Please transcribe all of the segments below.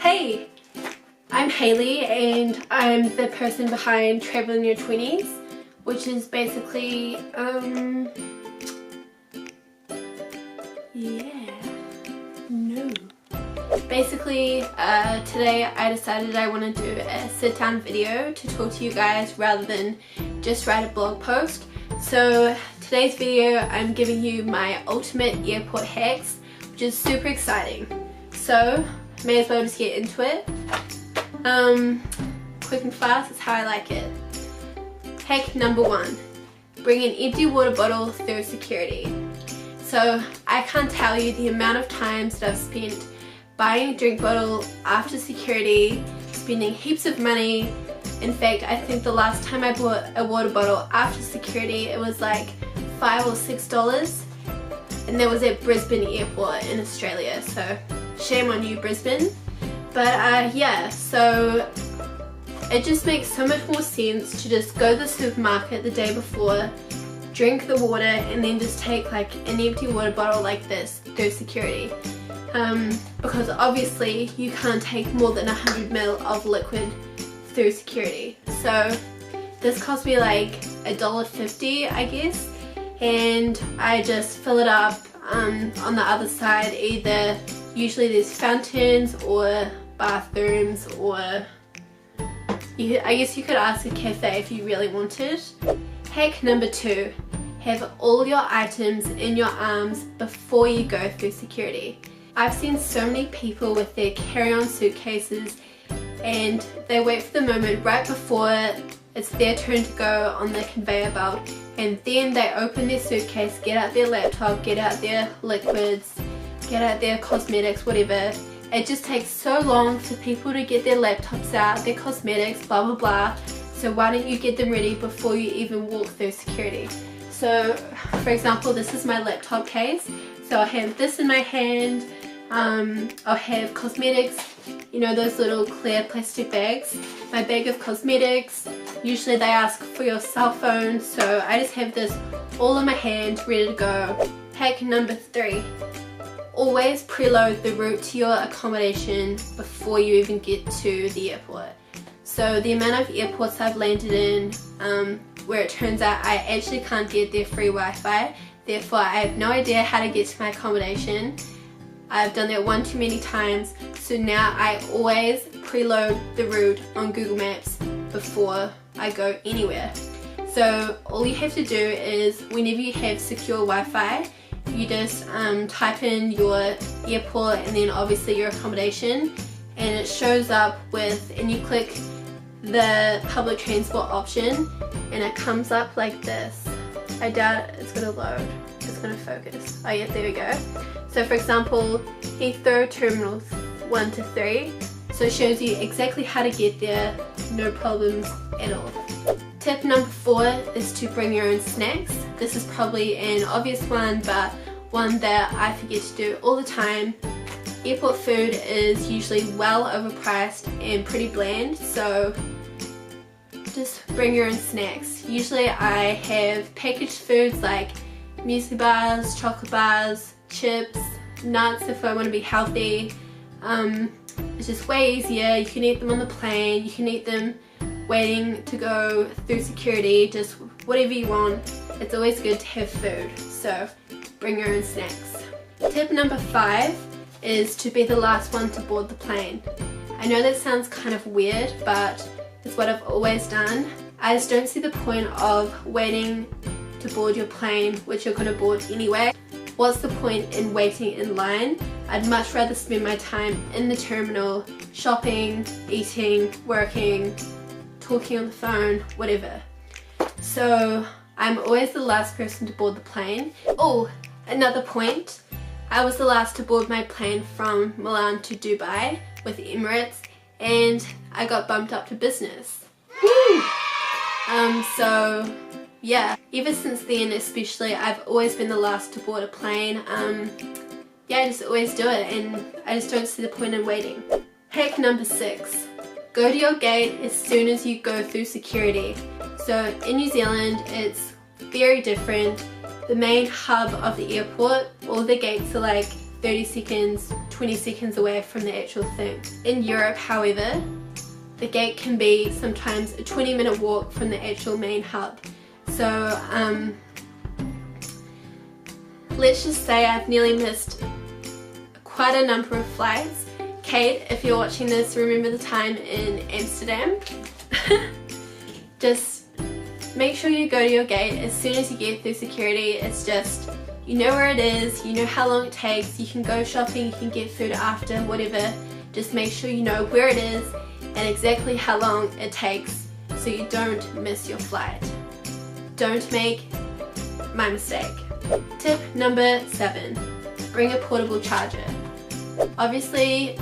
Hey, I'm Hayley and I'm the person behind Travel in Your 20s, which is basically, Basically, today I decided I want to do a sit-down video to talk to you guys rather than just write a blog post. So today's video I'm giving you my ultimate airport hacks, which is super exciting. So may as well just get into it. Quick and fast is how I like it. Hack number 1. Bring an empty water bottle through security. So I can't tell you the amount of times that I've spent buying a drink bottle after security, spending heaps of money. In fact, I think the last time I bought a water bottle after security, it was like $5 or $6, and that was at Brisbane Airport in Australia, so shame on you, Brisbane. But yeah, so it just makes so much more sense to just go to the supermarket the day before, drink the water, and then just take like an empty water bottle like this through security. Because obviously you can't take more than 100 ml of liquid through security. So this cost me like $1.50, I guess, and I just fill it up on the other side. Either usually there's fountains or bathrooms, or I guess you could ask a cafe if you really wanted. Hack number 2. Have all your items in your arms before you go through security. I've seen so many people with their carry-on suitcases and they wait for the moment right before it's their turn to go on the conveyor belt, and then they open their suitcase, get out their laptop, get out their liquids, get out their cosmetics, whatever. It just takes so long for people to get their laptops out, their cosmetics, blah blah blah. So why don't you get them ready before you even walk through security? So for example, this is my laptop case. So I have this in my hand. I'll have cosmetics, you know, those little clear plastic bags, my bag of cosmetics. Usually they ask for your cell phone, so I just have this all in my hand ready to go. Hack number 3. Always preload the route to your accommodation before you even get to the airport. So the amount of airports I've landed in where it turns out I actually can't get their free Wi-Fi, therefore I have no idea how to get to my accommodation. I've done that one too many times, so now I always preload the route on Google Maps before I go anywhere. So all you have to do is, whenever you have secure Wi-Fi, you just type in your airport and then obviously your accommodation, and it shows up with, and you click the public transport option and it comes up like this. I doubt it's gonna load. It's gonna focus. Oh yeah, there we go. So for example, Heathrow Terminals 1 to 3. So it shows you exactly how to get there, no problems at all. Tip number 4 is to bring your own snacks. This is probably an obvious one, but one that I forget to do all the time. Airport food is usually well overpriced and pretty bland, so just bring your own snacks. Usually I have packaged foods like muesli bars, chocolate bars, chips, nuts if I want to be healthy. It's just way easier. You can eat them on the plane, you can eat them waiting to go through security, just whatever you want. It's always good to have food, so bring your own snacks. Tip number 5 is to be the last one to board the plane. I know that sounds kind of weird, but it's what I've always done. I just don't see the point of waiting to board your plane, which you're going to board anyway. What's the point in waiting in line? I'd much rather spend my time in the terminal, shopping, eating, working, talking on the phone, whatever. So I'm always the last person to board the plane. Oh, another point. I was the last to board my plane from Milan to Dubai with Emirates, and I got bumped up to business. Woo! So yeah, ever since then especially, I've always been the last to board a plane. Yeah, I just always do it, and I just don't see the point in waiting. Hack number 6. Go to your gate as soon as you go through security. So in New Zealand it's very different. The main hub of the airport, all the gates are like 30 seconds, 20 seconds away from the actual thing. In Europe, however, the gate can be sometimes a 20-minute walk from the actual main hub. So let's just say I've nearly missed quite a number of flights. Kate, if you're watching this, remember the time in Amsterdam. Just make sure you go to your gate as soon as you get through security. It's just, you know where it is, you know how long it takes, you can go shopping, you can get food after, whatever. Just make sure you know where it is and exactly how long it takes so you don't miss your flight. Don't make my mistake. Tip number 7, bring a portable charger. Obviously,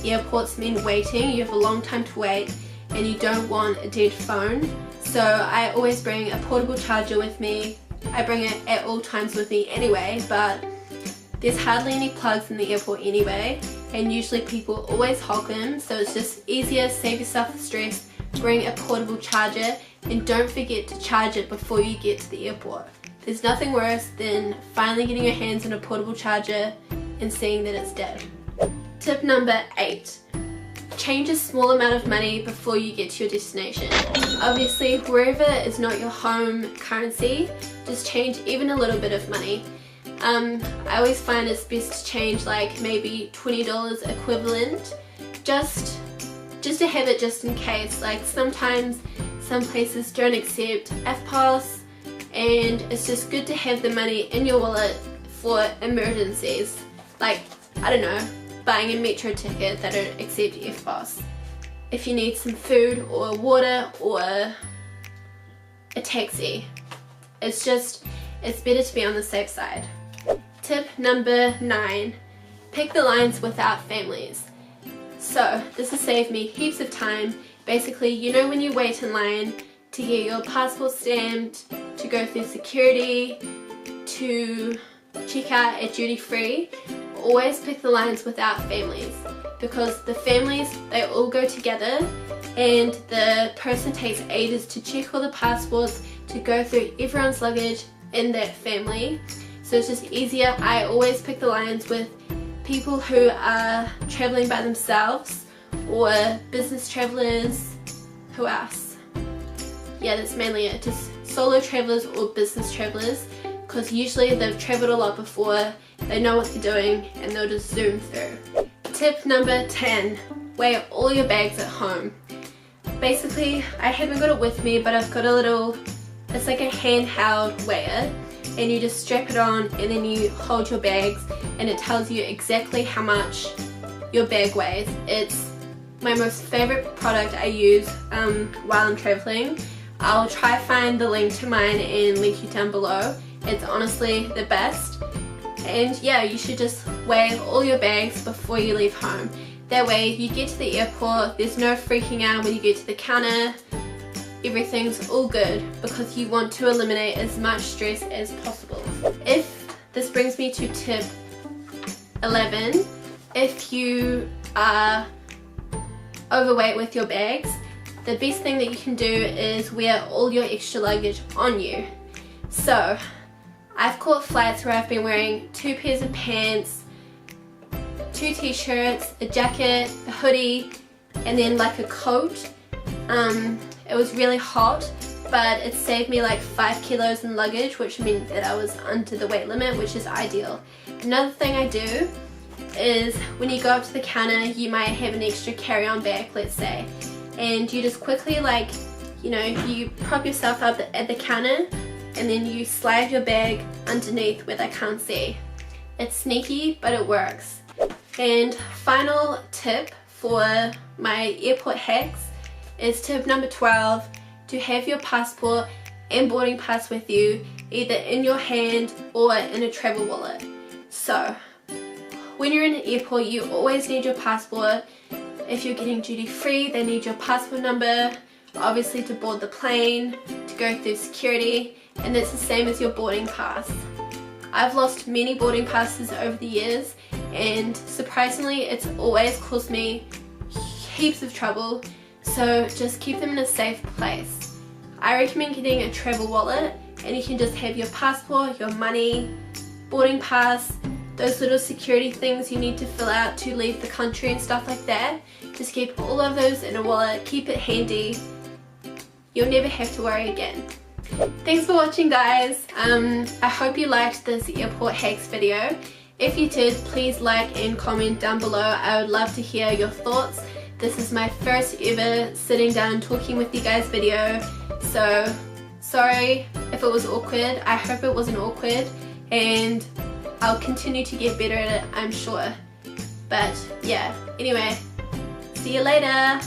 airports mean waiting, you have a long time to wait and you don't want a dead phone. So I always bring a portable charger with me. I bring it at all times with me anyway, but there's hardly any plugs in the airport anyway, and usually people always hog them, so it's just easier, save yourself the stress, bring a portable charger, and don't forget to charge it before you get to the airport. There's nothing worse than finally getting your hands on a portable charger and seeing that it's dead. Tip number 8. Change a small amount of money before you get to your destination. Obviously, wherever is not your home currency, just change even a little bit of money. I always find it's best to change like maybe $20 equivalent, just to have it just in case. Like sometimes some places don't accept FPOS, and it's just good to have the money in your wallet for emergencies. Like, I don't know, buying a metro ticket that don't accept FPOS. If you need some food or water or a taxi. It's better to be on the safe side. Tip number 9, pick the lines without families. So this has saved me heaps of time. Basically, you know when you wait in line to get your passport stamped, to go through security, to check out at duty free, always pick the lines without families, because the families, they all go together and the person takes ages to check all the passports, to go through everyone's luggage in that family. So it's just easier. I always pick the lines with people who are traveling by themselves or business travelers. Who else? Yeah, that's mainly it. Just solo travelers or business travelers, because usually they've traveled a lot before, they know what they're doing, and they'll just zoom through. Tip number 10, weigh all your bags at home. Basically, I haven't got it with me, but I've got a little, it's like a handheld weigher, and you just strap it on and then you hold your bags and it tells you exactly how much your bag weighs. It's my most favorite product I use while I'm traveling. I'll try find the link to mine and link you down below. It's honestly the best. And yeah, you should just weigh all your bags before you leave home. That way you get to the airport, there's no freaking out when you get to the counter. Everything's all good, because you want to eliminate as much stress as possible. This brings me to tip 11. If you are overweight with your bags, the best thing that you can do is wear all your extra luggage on you. So I've caught flights where I've been wearing 2 pairs of pants, 2 t-shirts, a jacket, a hoodie, and then like a coat. It was really hot, but it saved me like 5 kilos in luggage, which meant that I was under the weight limit, which is ideal. Another thing I do is when you go up to the counter, you might have an extra carry-on bag, let's say, and you just quickly, like, you know, you prop yourself up at the counter and then you slide your bag underneath where they can't see. It's sneaky, but it works. And final tip for my airport hacks is tip number 12, to have your passport and boarding pass with you, either in your hand or in a travel wallet. So when you're in an airport, you always need your passport. If you're getting duty free, they need your passport number, obviously to board the plane, to go through security, and that's the same as your boarding pass. I've lost many boarding passes over the years, and surprisingly it's always caused me heaps of trouble, so just keep them in a safe place. I recommend getting a travel wallet, and you can just have your passport, your money, boarding pass, those little security things you need to fill out to leave the country and stuff like that. Just keep all of those in a wallet, keep it handy. You'll never have to worry again. Thanks for watching, guys. I hope you liked this airport hacks video. If you did, please like and comment down below. I would love to hear your thoughts. This is my first ever sitting down and talking with you guys video, so sorry if it was awkward. I hope it wasn't awkward, and I'll continue to get better at it, I'm sure. But yeah, anyway, see you later.